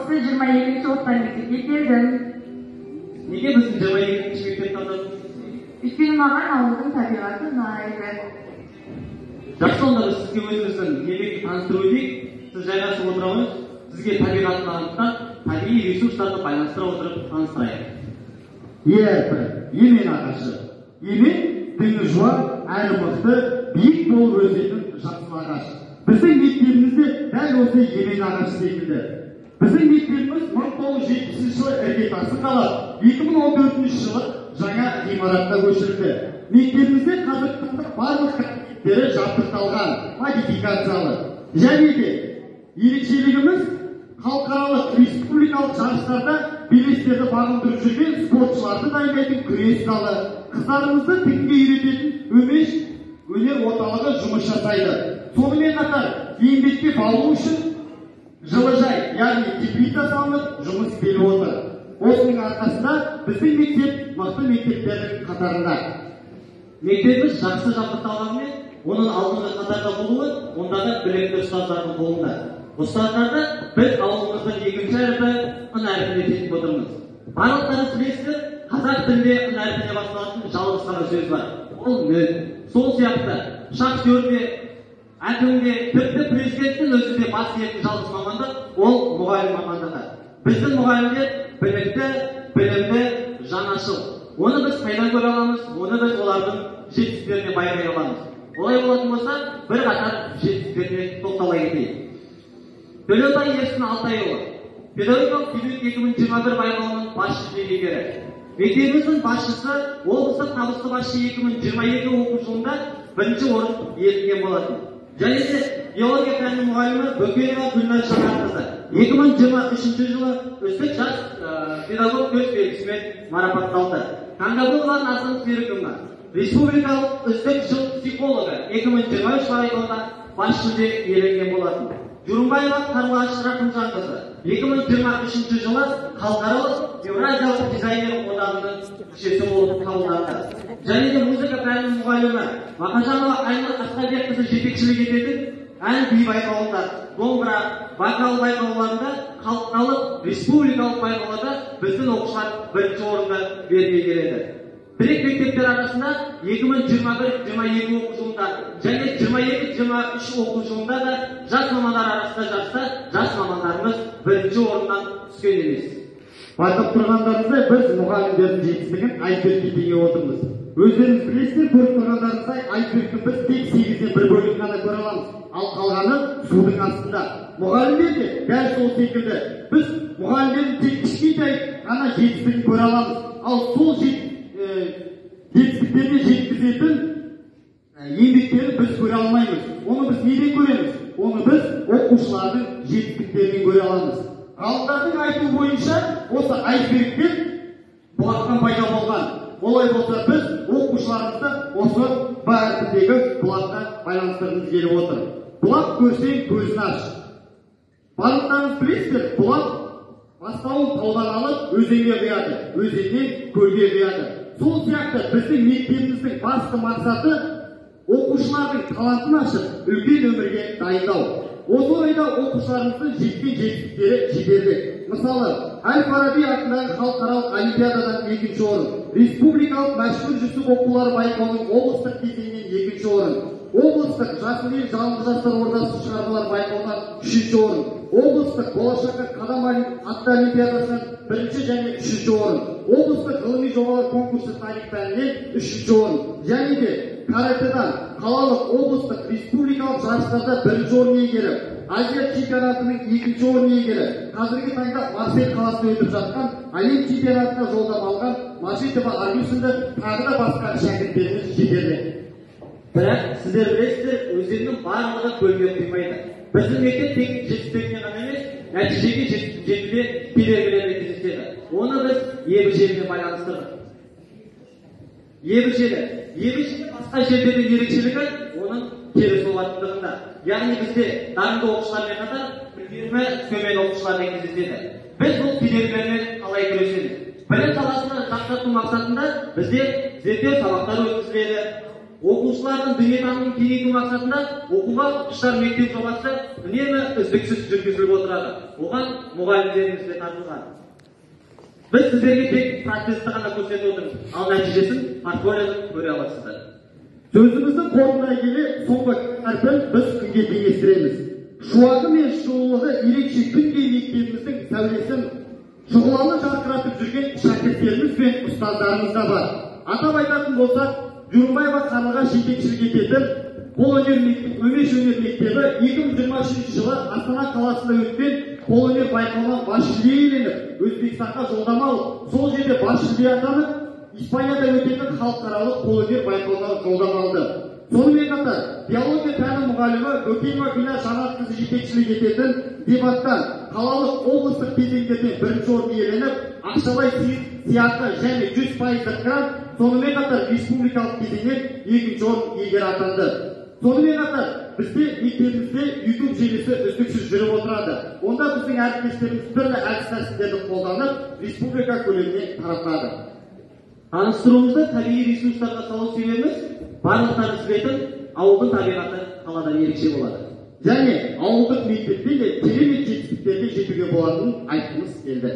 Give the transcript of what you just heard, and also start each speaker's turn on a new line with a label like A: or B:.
A: осы 22-ші орта мектепке келдім.
B: Неге біздің 22-ші мектеп таңдадыңыз?
A: Өйткені маған ауылдың табиғаты ұнайды.
B: Жақсы, онда біз сізге өзіміздің еңбекті таныстыру өтейік. Сіз жайғасып отырыңыз, сізге табиғатын анықтап, табиғи ресурстарды байланыстыра отырып таныстырайық.
C: Ерпі, емен ағашы. Емен діңі жуан, әрі мықты, биік болып өсетін жақсы ағаш. Біздің мектебімізде дәл осы емен ағашы секілді. Біздің мектебіміз 1970 жылы іргетасы қалап, 2014 жылы жаңа ғимаратқа көшірілді. Мектебімізде қазір барлық кабинеттері жабдықталған, модификациялы. Және де ерекшелігіміз халықаралық республикалық жарыстарда белестерді бағындырып жүрген спортшыларды дайындайтын күрес залы, қыздарымызды тігінге үйрететін өмеш өнер орталығы жұмыс жасайды. Сонымен қатар еңбекке баулу үшін жылыжай, яғни теплица салынып жұмыс істеліп отыр. Осының арқасында біздің мектеп мықты мектептердің қатарында.
B: Мектебіміз жақсы жабдықталғанымен, оның алдыңғы қатарда болуы ондағы білікті ұстаздардың қолында. Ұстаздарды біз ауылымыздың екінші әрпі ын әрпіне тетіп отырмыз. Барлықтарыңыз білесіздер, қазақ тілінде ын әрпіне басталатын жалғыз ғана сөз бар. Ол мөл. Сол сияқты шахтерде, әкімде, тіпті президенттің өзінде бас иетін жалғыз мамандық ол мұғалім мамандығы. Біздің мұғалімдер білікті, білімді, жанашыл. Оны біз қайдан көре аламыз, оны біз олардың жетістіктеріне байқай аламыз. Олай болатын болса, бір қатар жетістіктеріне тоқтала кетейік. Төлеутай Ерсін Алтайұлы, педагогикалық дебют 2021 байқауының бас жүлдегері. Мектебіміздің басшысы облыстық табысты басшы 2022 оқу жылында бірінші орын иеленген болатын. Және де биология пәнінің мұғалімі Бөкенова Гүлнар Шаңғатқызы 2023 жылы үздік жас педагог төс белгісімен марапатталды. Таңдаболова Назым Серікова республикалық үздік жыл психологы 2023 байқауда бас жүлде иеленген болатын. Жұрымбаева Қарлығаш Рақымжанқызы 2023 жылы халықаралық Еуразиялық дизайнер одағының мүшесі болып қабылданды. Және де музыка пәнінің мұғалімі Мақажанова Айнұр Асқабекқызы жетекшілік ететін ән би байқауында, домбыра, вокал байқауларында, халықаралық республикалық байқауларда біздің оқушылар бірінші орынды бермей келеді. Бірек мектептер арасында 2021-22 оқу жылында және 22-23 оқу жылында да жас мамандар арасында жарыста жас мамандарымыз бірінші орыннан түскен емес.
C: Байқап тұрғандарыңыздай біз мұғалімдердің жетістігін айсбергке теңеп отырмыз. Өздеріңіз білесіздер, көріп тұрғандарыңыздай айсбергті біз тек 8-ден 1 бөлігін ғана көре аламыз, ал қалғаны судың астында. Мұғалімдер де дәл сол секілді. Біз мұғалімдердің тек кішкентай ғана жетістігін көре аламыз, ал сол жетістіктерге жеткізетін еңбектерін біз көре алмаймыз. Оны біз неден көреміз? Оны біз оқушылардың жетістіктерінен көре аламыз. Ғалымдардың айтуы бойынша осы айсбергтер бұлақтан пайда болған. Олай болса біз оқушыларымызды осы бәртіндегі бұлаққа байланыстырғымыз келіп отыр. Бұлақ көрсең көзін аш. Барлықтарыңыз білесіздер, бұлақ бастауын таудан алып өзенге құяды, өзеннен көлге құяды. Сол сияқты біздің мектебіміздің басты мақсаты оқушылардың талантын ашып, үлкен өмірге дайындау. Осы орайда оқушыларымыздың жеткен жетістіктері жібердік. Мысалы, Әл-Фараби атындағы халықаралық олимпиададан 2-ші орын, республикалық мәшһүр жүсіп оқулары байқауының облыстық кезеңінен 2-ші орын, облыстық жасыл ел жалынды жастар ордасы шығармалар байқауынан 3-ші орын, облыстық болашаққа қадам атты олимпиадасынан 1-ші және 3-ші орын, облыстық ғылыми жобалар конкурсы тарих пәнінен 3-ші орын, және де каратэдан қалалық облыстық республикалық жарыстарда 1-ші орын иегері, Азия чемпионатының 2-ші орын иегері, қазіргі таңда Марсель қаласында өтіп жатқан әлем чемпионатына жолдама алған Машитова Аргүл сынды тағы да басқа шәкірттеріміз жетерлік.
B: Бірақ сіздер білесіздер, өздерінің барлығы көлге құймайды. Біздің мектеп тек жетістігіне ғана емес, нәтижеге жетуде кедергілерді кездеседі. Оны біз ебі-желімен байланыстырдық. Ебі-желі басқа жерлердің ерекшелігі оның кері соғатындығында. Яғни бізде дарынды оқушылармен қатар білімі төмен оқушылармен кездеседі. Біз бұл кедергілермен қалай күресеміз? Білім саласында жақсарту мақсатында бізде зерттеу сабақтары өткізіледі. Оқушылардың дүниетанымын кеңейту мақсатында оқуға ұққыштар мектеп жобасы үнемі үздіксіз жүргізіліп отырады. Оған мұғалімдеріміз де тартылған. Біз сіздерге тек процесті ғана көрсетіп отырмыз, ал нәтижесін портфолиодан көре аласыздар.
C: Сөзімізді қорытай келе, соңғы әрпін біз күнге теңестіреміз. Шуағы мен шуылығы ерекше күнге мектебіміздің сәулесін шұғыланы жарқыратып жүрген шәкірттеріміз бен ұстаздарымыз да бар. Атап айтатын болсақ, Жүрімбаева Қарлыға жетекшілік ететін қолөнер Өмеш өнер мектебі 2023 жылы Астана қаласында өткен қолөнер байқауынан бас жүлде иеленіп, Өзбекстанға жолдама алып, сол жерде бас жүлде атанып, Испанияда өтетін халықаралық қолөнер байқауына жолдама алды. Сонымен қатар, биология пәні мұғалімі Бөкенова Гүлнар Жанатқызы жетекшілік ететін дебаттан қалалық облыстық кезеңдерден бірінші орын иеленіп, ақшалай сыйақы және 100% грант, сонымен қатар республикалық кезеңнен екінші орын иегері атанды. Сонымен қатар, бізде мектебімізде YouTube желісі үздіксіз жүріп отырады. Онда біздің әріптестеріміз түрлі әдіс-тәсілдерді қолданып, республика көлеміне таратады.
B: Таныстыруымызды табиғи ресурстарға салу себебіміз барлықтарыңыз білетін ауылдың табиғаты қаладан ерекше болады.
C: Және ауылдық мектепте де керемет жетістіктерге жетуге болатынын айтқымыз келді.